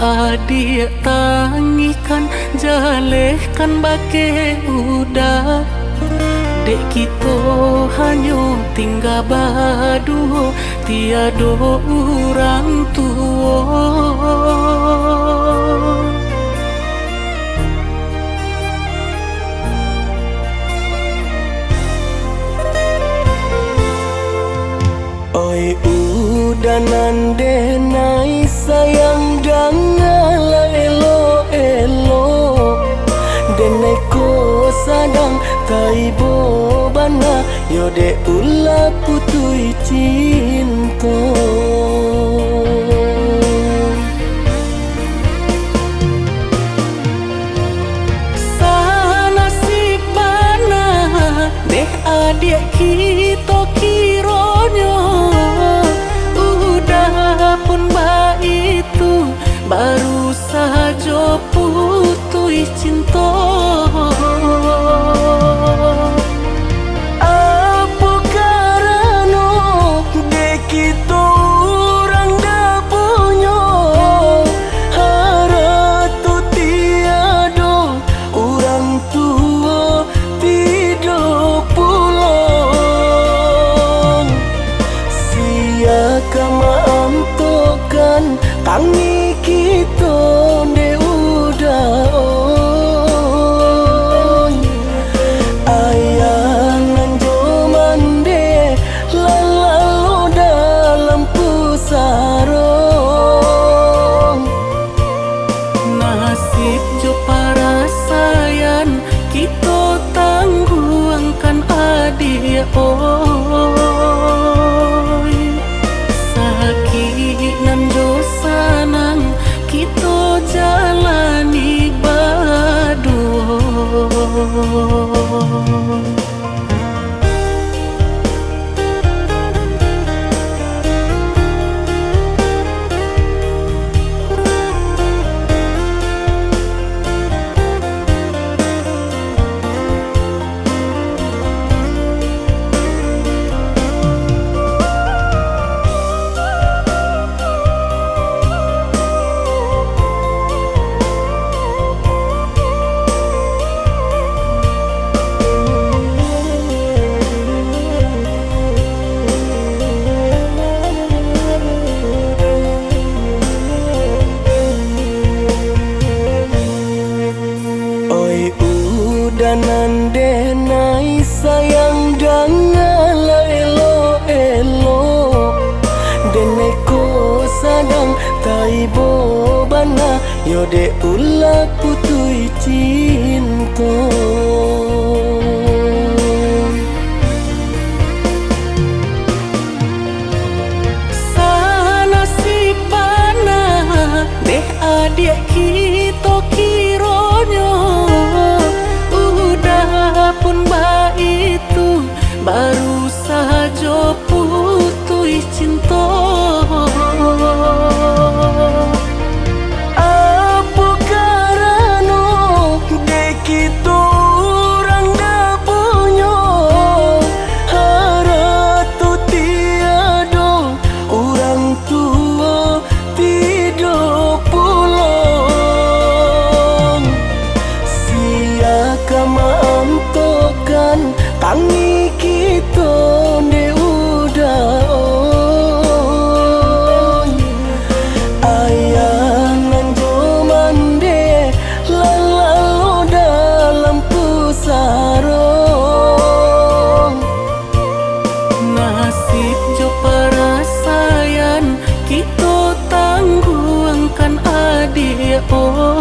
adik tangikan jalehkan bake udah. Dek kita hanya tinggal berdua, tiada orang tua. Oi udanan denai sayang janganlah elo-elo, denai ko sadang taibo bana yo de ulah putui cinta. Sana si bana deh adik kita kironyo udah pun baik itu baru saja putui cinta. Tangi kita de udah oi ayanan joman de lalu dalam pusarong. Nasib jo para sayan kita tangguhkan adik oi. Sakit nan dosa nang kita jalani berdua. Udanan denai sayang janganlah elo-elo, denai ko sadang taibo bana yo de ulah putui cinta. Sana si bana deh adik kita kironyo pun baik itu baru saja putui cinta. Apa karena dek kita orang dah punya haratu tiada orang tua tidak pulang. Siaka tangi kita de udah oi ayanan joman de lalu dalam pusarong. Nasib jo para sayan kita tangguhkan adik oi.